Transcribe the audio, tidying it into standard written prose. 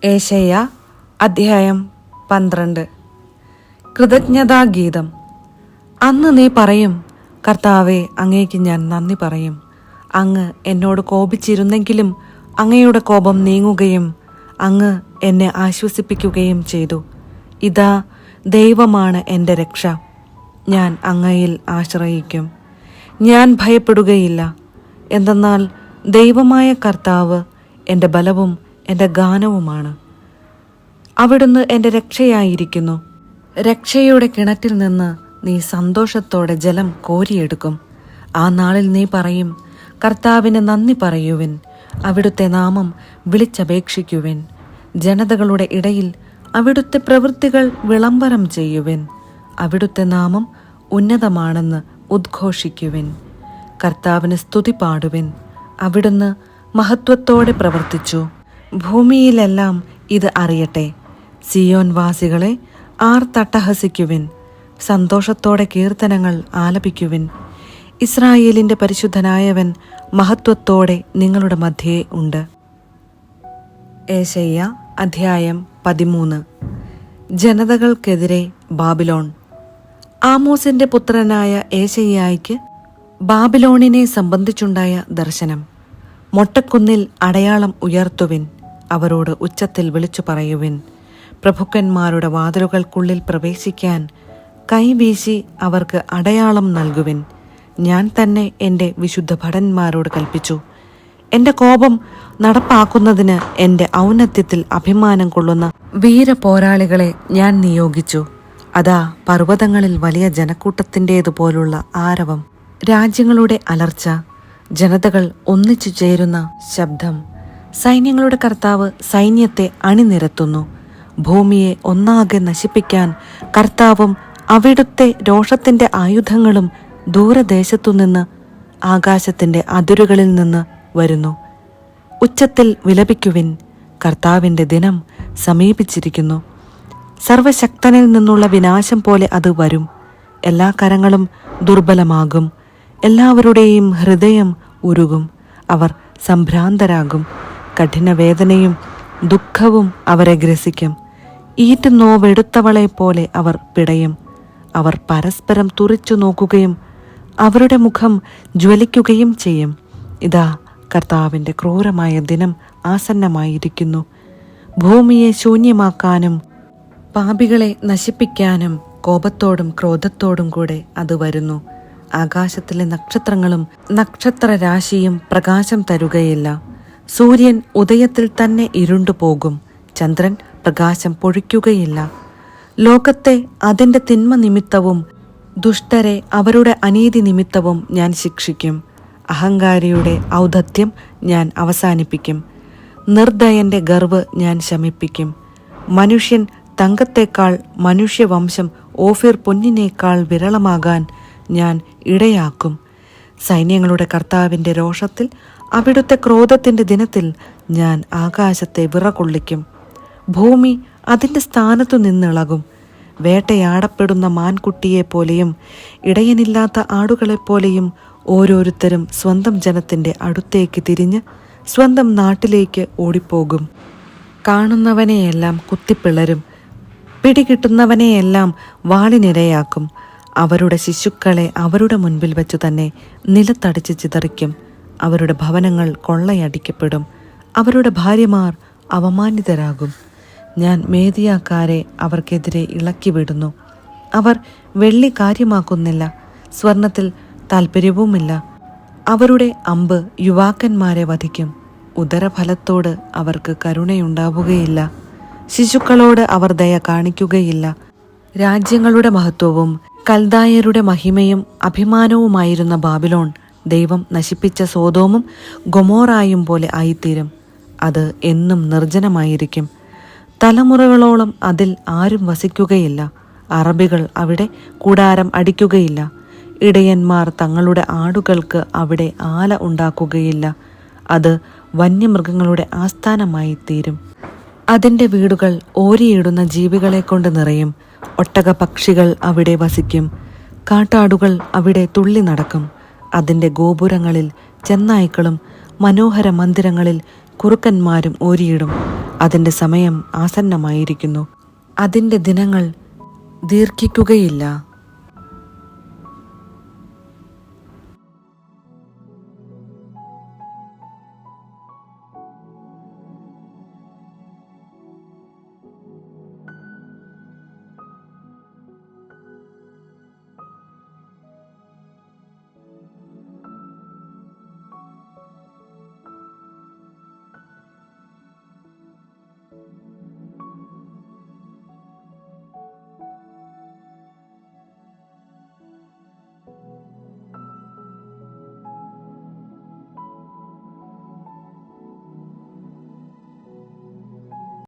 ഏശയ്യാ അധ്യായം 12. കൃതജ്ഞതാഗീതം. അന്ന് നീ പറയും, കർത്താവേ, അങ്ങേക്ക് ഞാൻ നന്ദി പറയും. അങ്ങ് എന്നോട് കോപിച്ചിരുന്നെങ്കിലും അങ്ങയുടെ കോപം നീങ്ങുകയും അങ്ങ് എന്നെ ആശ്വസിപ്പിക്കുകയും ചെയ്തു. ഇതാ, ദൈവമാണ് എൻ്റെ രക്ഷ. ഞാൻ അങ്ങയിൽ ആശ്രയിക്കും. ഞാൻ ഭയപ്പെടുകയില്ല. എന്തെന്നാൽ ദൈവമായ കർത്താവ് എൻ്റെ ബലവും എൻ്റെ ഗാനവുമാണ്. അവിടുന്ന് എൻ്റെ രക്ഷയായിരിക്കുന്നു. രക്ഷയുടെ കിണറ്റിൽ നിന്ന് നീ സന്തോഷത്തോടെ ജലം കോരിയെടുക്കും. ആ നാളിൽ നീ പറയും, കർത്താവിന് നന്ദി പറയുവിൻ. അവിടുത്തെ നാമം വിളിച്ചപേക്ഷിക്കുവിൻ. ജനതകളുടെ ഇടയിൽ അവിടുത്തെ പ്രവൃത്തികൾ വിളംബരം ചെയ്യുവിൻ. അവിടുത്തെ നാമം ഉന്നതമാണെന്ന് ഉദ്ഘോഷിക്കുവിൻ. കർത്താവിന് സ്തുതി പാടുവിൻ. അവിടുന്ന് മഹത്വത്തോടെ പ്രവർത്തിച്ചു. ഭൂമിയിലെല്ലാം ഇത് അറിയട്ടെ. സിയോൻ വാസികളെ ആർത്തട്ടഹസിക്കുവിൻ. സന്തോഷത്തോടെ കീർത്തനങ്ങൾ ആലപിക്കുവിൻ. ഇസ്രായേലിൻ്റെ പരിശുദ്ധനായവൻ മഹത്വത്തോടെ നിങ്ങളുടെ മധ്യേ ഉണ്ട്. ഏശയ്യാ അധ്യായം 13. ജനതകൾക്കെതിരെ ബാബിലോൺ. ആമോസിന്റെ പുത്രനായ ഏശയ്യായ്ക്ക് ബാബിലോണിനെ സംബന്ധിച്ചുണ്ടായ ദർശനം. മൊട്ടക്കുന്നിൽ അടയാളം ഉയർത്തുവിൻ. അവരോട് ഉച്ചത്തിൽ വിളിച്ചു പറയുവിൻ. പ്രഭുക്കന്മാരുടെ വാതിലുകൾക്കുള്ളിൽ പ്രവേശിക്കാൻ കൈവീശി അവർക്ക് അടയാളം നൽകുവിൻ. ഞാൻ തന്നെ എൻ്റെ വിശുദ്ധ ഭടന്മാരോട് കൽപ്പിച്ചു. എൻ്റെ കോപം നടപ്പാക്കുന്നതിന് എൻ്റെ ഔന്നത്യത്തിൽ അഭിമാനം കൊള്ളുന്ന വീരപോരാളികളെ ഞാൻ നിയോഗിച്ചു. അതാ, പർവ്വതങ്ങളിൽ വലിയ ജനക്കൂട്ടത്തിൻ്റേതുപോലുള്ള ആരവം, രാജ്യങ്ങളുടെ അലർച്ച, ജനതകൾ ഒന്നിച്ചു ചേരുന്ന ശബ്ദം. സൈന്യങ്ങളുടെ കർത്താവ് സൈന്യത്തെ അണിനിരത്തുന്നു. ഭൂമിയെ ഒന്നാകെ നശിപ്പിക്കാൻ കർത്താവും അവിടുത്തെ രോഷത്തിന്റെ ആയുധങ്ങളും ദൂരദേശത്തുനിന്ന് ആകാശത്തിന്റെ അതിരുകളിൽ നിന്ന് വരുന്നു. ഉച്ചത്തിൽ വിലപിക്കുവിൻ. കർത്താവിന്റെ ദിനം സമീപിച്ചിരിക്കുന്നു. സർവശക്തനിൽ നിന്നുള്ള വിനാശം പോലെ അത് വരും. എല്ലാ കരങ്ങളും ദുർബലമാകും. എല്ലാവരുടെയും ഹൃദയം ഉരുകും. അവർ സംഭ്രാന്തരാകും. കഠിനവേദനയും ദുഃഖവും അവരെ ഗ്രസിക്കും. ഈറ്റ് നോവെടുത്തവളെ പോലെ അവർ പിടയും. അവർ പരസ്പരം തുറിച്ചു നോക്കുകയും അവരുടെ മുഖം ജ്വലിക്കുകയും ചെയ്യും. ഇതാ, കർത്താവിൻ്റെ ക്രൂരമായ ദിനം ആസന്നമായിരിക്കുന്നു. ഭൂമിയെ ശൂന്യമാക്കാനും പാപികളെ നശിപ്പിക്കാനും കോപത്തോടും ക്രോധത്തോടും കൂടെ അത് വരുന്നു. ആകാശത്തിലെ നക്ഷത്രങ്ങളും നക്ഷത്രരാശിയും പ്രകാശം തരുകയില്ല. സൂര്യൻ ഉദയത്തിൽ തന്നെ ഇരുണ്ടുപോകും. ചന്ദ്രൻ പ്രകാശം പൊഴിക്കുകയില്ല. ലോകത്തെ അതിൻ്റെ തിന്മ നിമിത്തവും ദുഷ്ടരെ അവരുടെ അനീതി നിമിത്തവും ഞാൻ ശിക്ഷിക്കും. അഹങ്കാരിയുടെ ഔദ്ധത്യം ഞാൻ അവസാനിപ്പിക്കും. നിർദ്ദയന്റെ ഗർവ് ഞാൻ ശമിപ്പിക്കും. മനുഷ്യൻ തങ്കത്തേക്കാൾ, മനുഷ്യവംശം ഓഫീർ പൊന്നിനേക്കാൾ വിരളമാകാൻ ഞാൻ ഇടയാക്കും. സൈന്യങ്ങളുടെ കർത്താവിൻ്റെ രോഷത്തിൽ, അവിടുത്തെ ക്രോധത്തിൻ്റെ ദിനത്തിൽ ഞാൻ ആകാശത്തെ വിറകൊള്ളിക്കും. ഭൂമി അതിൻ്റെ സ്ഥാനത്തു നിന്നിളകും. വേട്ടയാടപ്പെടുന്ന മാൻകുട്ടിയെപ്പോലെയും ഇടയനില്ലാത്ത ആടുകളെപ്പോലെയും ഓരോരുത്തരും സ്വന്തം ജനത്തിൻ്റെ അടുത്തേക്ക് തിരിഞ്ഞ് സ്വന്തം നാട്ടിലേക്ക് ഓടിപ്പോകും. കാണുന്നവനെയെല്ലാം കുത്തിപ്പിളരും. പിടികിട്ടുന്നവനെയെല്ലാം വാളിനിരയാക്കും. അവരുടെ ശിശുക്കളെ അവരുടെ മുൻപിൽ വെച്ചു തന്നെ നിലത്തടിച്ച് ചിതറിക്കും. അവരുടെ ഭവനങ്ങൾ കൊള്ളയടിക്കപ്പെടും. അവരുടെ ഭാര്യമാർ അവമാനിതരാകും. ഞാൻ മേദിയാക്കാരെ അവർക്കെതിരെ ഇളക്കിവിടുന്നു. അവർ വെള്ളി കാര്യമാക്കുന്നില്ല, സ്വർണത്തിൽ താൽപ്പര്യവുമില്ല. അവരുടെ അമ്പ് യുവാക്കന്മാരെ വധിക്കും. ഉദരഫലത്തോട് അവർക്ക് കരുണയുണ്ടാവുകയില്ല. ശിശുക്കളോട് അവർ ദയ കാണിക്കുകയില്ല. രാജ്യങ്ങളുടെ മഹത്വവും കൽദായരുടെ മഹിമയും അഭിമാനവുമായിരുന്ന ബാബിലോൺ ദൈവം നശിപ്പിച്ച സോദോമും ഗൊമോറായും പോലെ ആയിത്തീരും. അത് എന്നും നിർജ്ജനമായിരിക്കും. തലമുറകളോളം അതിൽ ആരും വസിക്കുകയില്ല. അറബികൾ അവിടെ കൂടാരം അടിക്കുകയില്ല. ഇടയന്മാർ തങ്ങളുടെ ആടുകൾക്ക് അവിടെ ആല ഉണ്ടാക്കുകയില്ല. അത് വന്യമൃഗങ്ങളുടെ ആസ്ഥാനമായി തീരും. അതിൻ്റെ വീടുകൾ ഓരിയിടുന്ന ജീവികളെ കൊണ്ട് നിറയും. ഒട്ടകപക്ഷികൾ അവിടെ വസിക്കും. കാട്ടാടുകൾ അവിടെ തുള്ളി നടക്കും. അതിൻ്റെ ഗോപുരങ്ങളിൽ ചെന്നായ്ക്കളും മനോഹര മന്ദിരങ്ങളിൽ കുറുക്കന്മാരും ഓരിയിടും. അതിൻ്റെ സമയം ആസന്നമായിരിക്കുന്നു. അതിൻ്റെ ദിനങ്ങൾ ദീർഘിക്കുകയില്ല.